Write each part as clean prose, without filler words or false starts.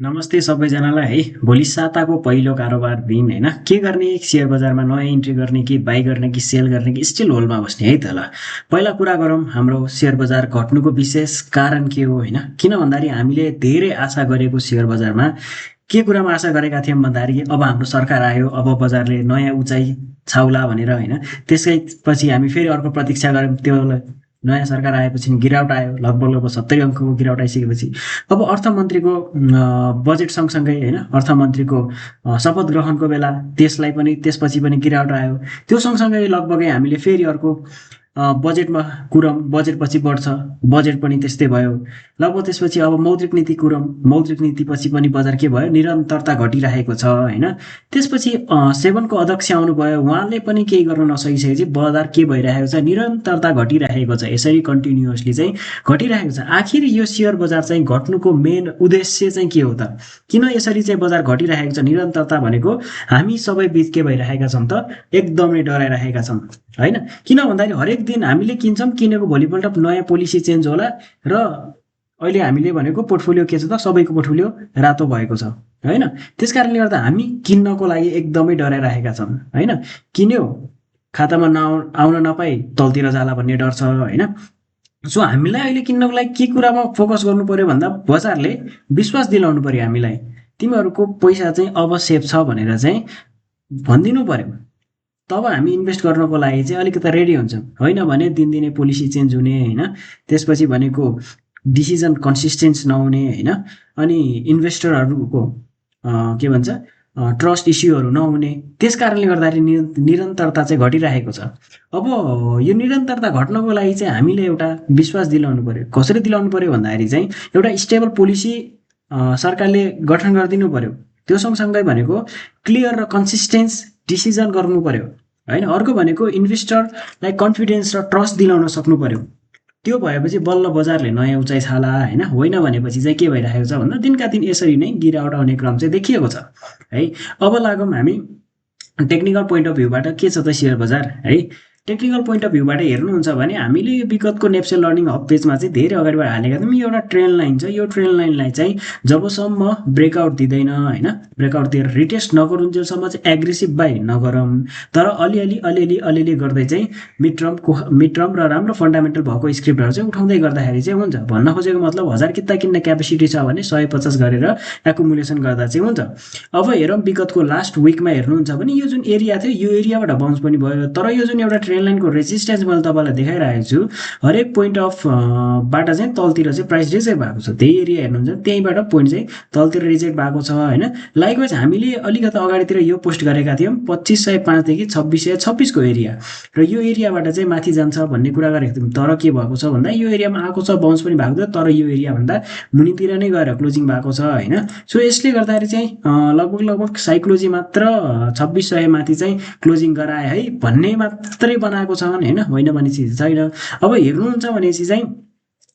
नमस्ते सबैजनालाई है। भोलि साताको पहिलो कारोबार दिन होइन, के गर्ने? सेयर बजारमा नयाँ इन्ट्री गर्ने कि बाई गर्ने कि सेल गर्ने कि स्टिल होल्डमा बस्ने है त? ल पहिला कुरा गरौँ हाम्रो सेयर बजार घट्नुको विशेष कारण के हो होइन। किन भन्दाखेरि हामीले धेरै आशा गरेको सेयर बजारमा के कुरामा आशा गरेका थियौँ भन्दाखेरि अब हाम्रो सरकार आयो, अब बजारले नयाँ उचाइ छाउला भनेर होइन। त्यसैपछि हामी फेरि अर्को प्रतीक्षा गऱ्यौँ। त्यो नयाँ सरकार आएपछि गिरावट आयो, लगभग 70 अङ्कको गिरावट आइसकेपछि अब अर्थमन्त्रीको बजेट सँगसँगै होइन, अर्थमन्त्रीको शपथ ग्रहणको बेला त्यसलाई पनि त्यसपछि पनि गिरावट आयो। त्यो सँगसँगै लगभगै हामीले फेरि अर्को बजेटमा कुरौँ, बजेटपछि बढ्छ, बजेट पनि त्यस्तै भयो। लगभग त्यसपछि अब मौद्रिक नीति कुरौँ, मौद्रिक नीतिपछि पनि बजार के भयो? निरन्तरता घटिरहेको छ होइन। त्यसपछि सेभनको अध्यक्ष आउनुभयो, उहाँले पनि केही गर्न नसकिसकेपछि बजार के भइरहेको छ? निरन्तरता घटिरहेको छ। यसरी कन्टिन्युअसली चाहिँ घटिरहेको छ। आखिर यो सेयर बजार चाहिँ घट्नुको मेन उद्देश्य चाहिँ के हो त? किन यसरी चाहिँ बजार घटिरहेको छ? निरन्तरता भनेको हामी सबै बिच के भइरहेका छौँ त? एकदमै डराइरहेका छौँ होइन। किन भन्दाखेरि हरेक दिन हामीले किन्छौँ, किनेको भोलिपल्ट नयाँ पोलिसी चेन्ज होला र अहिले हामीले भनेको पोर्टफोलियो के छ त? सबैको पोर्टफोलियो रातो भएको छ होइन। त्यस कारणले गर्दा हामी किन्नको लागि एकदमै डराइरहेका छौँ होइन। किन्यो खातामा आउन नपाई तलतिर जाला भन्ने डर छ होइन। सो हामीलाई अहिले किन्नको लागि के कुरामा फोकस गर्नु पर्यो भन्दा बजारले विश्वास दिलाउनु पर्यो हामीलाई, तिमीहरूको पैसा चाहिँ अब सेफ छ भनेर चाहिँ भनिदिनु पर्यो। तब हामी इन्भेस्ट गर्नको लागि चाहिँ अलिकति रेडी हुन्छौँ। होइन भने दिनदिनै पोलिसी चेन्ज हुने होइन, त्यसपछि भनेको डिसिजन कन्सिस्टेन्स नहुने होइन, अनि इन्भेस्टरहरूको के भन्छ ट्रस्ट इस्युहरू नहुने। त्यस कारणले गर्दाखेरि निरन्तरता चाहिँ घटिरहेको छ। अब यो निरन्तरता घट्नको लागि चाहिँ हामीले एउटा विश्वास दिलाउनु पर्यो। कसरी दिलाउनु पर्यो भन्दाखेरि चाहिँ एउटा स्टेबल पोलिसी सरकारले गठन गरिदिनु पर्यो। त्यो सँगसँगै भनेको क्लियर र कन्सिस्टेन्स डिसिजन गर्नु पर्यो होइन। अर्को भनेको इन्भेस्टरलाई कन्फिडेन्स र ट्रस्ट दिलाउन सक्नु पर्यो। त्यो भएपछि बल्ल बजारले नयाँ उचाइ छाला होइन भनेपछि चाहिँ के भइरहेको छ भन्दा दिनका दिन यसरी नै गिरावट आउने क्रम चाहिँ देखिएको छ है। अब लागौँ हामी टेक्निकल पोइन्ट अफ भ्यूबाट के छ त सेयर बजार है। टेक्निकल पोइन्ट अफ भ्यूबाट हेर्नुहुन्छ भने हामीले यो विगतको नेप्से लर्निङ हब पेजमा चाहिँ धेरै अगाडिबाट हालेका थियौँ। यो एउटा ट्रेन्ड लाइन छ। यो ट्रेन्ड लाइनलाई चाहिँ जबसम्म ब्रेकआउट दिँदैन होइन, ब्रेकआउट दिएर रिटेस्ट नगरुन्जेलसम्म चाहिँ एग्रेसिभ बाई नगरौँ, तर अलिअलि गर्दै चाहिँ मिड टर्म र राम्रो फन्डामेन्टल भएको स्क्रिप्टहरू चाहिँ उठाउँदै गर्दाखेरि चाहिँ हुन्छ। भन्न खोजेको मतलब 1000 किता किन्ने क्यापेसिटी छ भने 150 गरेर एकुमुलेसन गर्दा चाहिँ हुन्छ। अब हेरौँ विगतको लास्ट विकमा हेर्नुहुन्छ भने यो जुन एरिया थियो यो एरियाबाट बाउन्स पनि भयो, तर यो जुन एउटा ट्रेन्ड लाइनको रेजिस्टेन्स मैले तपाईँलाई देखाइरहेको छु, हरेक पोइन्ट अफ बाट चाहिँ तलतिर चाहिँ प्राइस रिजेक्ट भएको छ। त्यही एरिया हेर्नुहुन्छ त्यहीँबाट पोइन्ट चाहिँ तलतिर रिजेक्ट भएको छ होइन। लाइकवाइज हामीले अलिकति अगाडितिर यो पोस्ट गरेका थियौँ 2505 देखि 2626 को एरिया, र यो एरियाबाट चाहिँ माथि जान्छ भन्ने कुरा गरेको थियौँ। तर के भएको छ भन्दा यो एरियामा आएको छ, बाउन्स पनि भएको थियो, तर यो एरियाभन्दा मुनितिर नै गएर क्लोजिङ भएको छ होइन। सो यसले गर्दाखेरि चाहिँ लगभग साइक्लोजी मात्र 2600 माथि चाहिँ क्लोजिङ गराए है भन्ने मात्रै बनाएको छ होइन भने चिज छैन। अब हेर्नुहुन्छ भनेपछि चाहिँ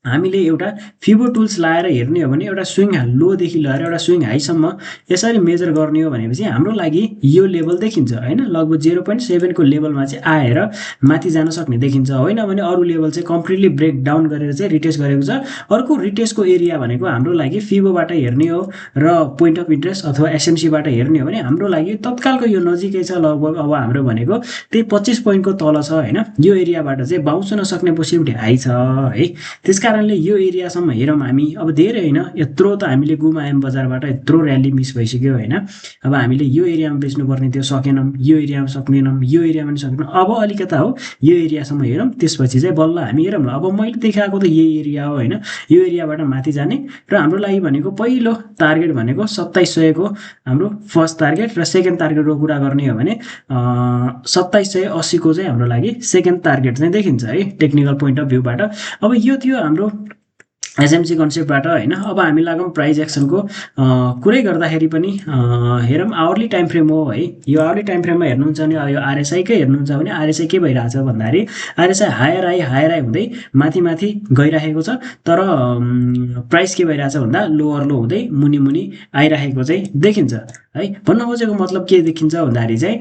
हामीले एउटा फिबो टुल्स लाएर हेर्ने हो भने एउटा स्विङ लोदेखि लिएर एउटा स्विङ हाईसम्म यसरी मेजर गर्ने हो भनेपछि हाम्रो लागि यो लेभल देखिन्छ होइन। लगभग 0.7 को लेभलमा चाहिँ आएर माथि जान सक्ने देखिन्छ। होइन भने अरू लेभल चाहिँ कम्प्लिटली ब्रेक डाउन गरेर चाहिँ रिटेस्ट गरेको छ। अर्को रिटेस्टको एरिया भनेको हाम्रो लागि फिबोबाट हेर्ने हो र पोइन्ट अफ इन्ट्रेस्ट अथवा एसएमसीबाट हेर्ने हो भने हाम्रो लागि तत्कालको यो नजिकै छ। लगभग अब हाम्रो भनेको त्यही 25 पोइन्टको तल छ होइन। यो एरियाबाट चाहिँ बाउन्स हुन सक्ने पोसिबिलिटी हाई छ है। त्यस कारणले यो एरियासम्म हेरौँ हामी। अब धेरै होइन, यत्रो त हामीले गुमायौँ बजारबाट, यत्रो र्याली मिस भइसक्यो होइन। अब हामीले यो एरियामा बेच्नुपर्ने थियो, सकेनौँ। यो एरियामा सक्नेनौँ, यो एरियामा पनि सकेनौँ। अब अलिकता हो यो एरियासम्म हेरौँ, त्यसपछि चाहिँ बल्ल हामी हेरौँ। अब मैले देखाएको त यही एरिया हो होइन। यो एरियाबाट माथि जाने र हाम्रो लागि भनेको पहिलो टार्गेट भनेको 2700 को हाम्रो फर्स्ट टार्गेट, र सेकेन्ड टार्गेटको कुरा गर्ने हो भने 2780 को चाहिँ हाम्रो लागि सेकेन्ड टार्गेट चाहिँ देखिन्छ है टेक्निकल पोइन्ट अफ भ्यूबाट। अब यो थियो हाम्रो एसएमसी कन्सेप्टबाट होइन। अब हामी लागौँ प्राइस एक्सनको कुरै गर्दाखेरि पनि हेरौँ आवरली टाइम फ्रेम हो है। यो आवरली टाइम फ्रेममा हेर्नुहुन्छ भने यो आरएसआईकै हेर्नुहुन्छ भने आरएसआई के भइरहेछ भन्दाखेरि आरएसआई हायर आइ हुँदै माथि गइरहेको छ, तर प्राइस के भइरहेछ भन्दा लोवर लो हुँदै मुनि आइरहेको चाहिँ देखिन्छ है। भन्न खोजेको मतलब के देखिन्छ भन्दाखेरि चाहिँ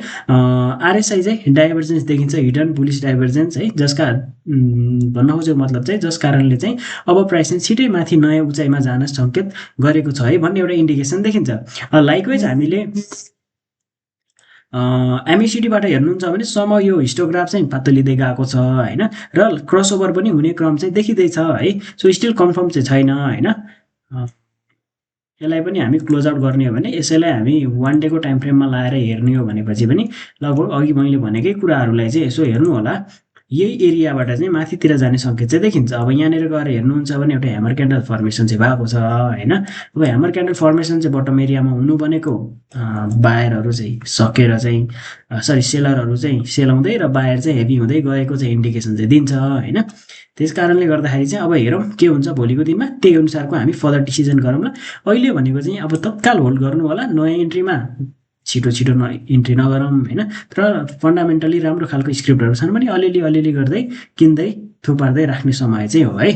आरएसआई चाहिँ डाइभर्जेन्स देखिन्छ, हिडन बुलिस डाइभर्जेन्स है, जसका भन्न खोजेको मतलब चाहिँ जस कारणले चाहिँ अब प्राइस चाहिँ छिटै माथि नयाँ उचाइमा जान सङ्केत गरेको छ है भन्ने एउटा इन्डिकेसन देखिन्छ। लाइकवाइज हामीले एमएसिडीबाट हेर्नुहुन्छ भने समय यो हिस्टोग्राफ चाहिँ पातलिँदै गएको छ होइन, र क्रसओभर पनि हुने क्रम चाहिँ देखिँदैछ है। सो स्टिल कन्फर्म चाहिँ छैन होइन। यसलाई पनि हामी क्लोज आउट गर्ने हो भने यसैलाई हामी वान डेको टाइम फ्रेममा लाएर हेर्ने हो भनेपछि पनि लगभग अघि मैले भनेकै कुराहरूलाई चाहिँ यसो हेर्नु होला। यही एरियाबाट चाहिँ माथितिर जाने सङ्केत चाहिँ देखिन्छ। अब यहाँनिर गएर हेर्नुहुन्छ भने एउटा ह्यामर क्यान्डल फर्मेसन चाहिँ भएको छ होइन। अब ह्यामर क्यान्डल फर्मेसन चाहिँ बटम एरियामा हुनु भनेको बायरहरू चाहिँ सकेर चाहिँ सरी सेलरहरू चाहिँ सेलाउँदै र बायर चाहिँ हेभी हुँदै गएको चाहिँ इन्डिकेसन चाहिँ दिन्छ होइन। त्यस कारणले गर्दाखेरि चाहिँ अब हेरौँ के हुन्छ भोलिको दिनमा, त्यही अनुसारको हामी फर्दर डिसिजन गरौँला। अहिले भनेको चाहिँ अब तत्काल होल्ड गर्नु होला, नयाँ इन्ट्रीमा छिटो छिटो इन्ट्री नगरौँ होइन। तर फन्डामेन्टली राम्रो खालको स्क्रिप्टहरू छन् भने अलिअलि गर्दै किन्दै थुपार्दै राख्ने समय चाहिँ हो है।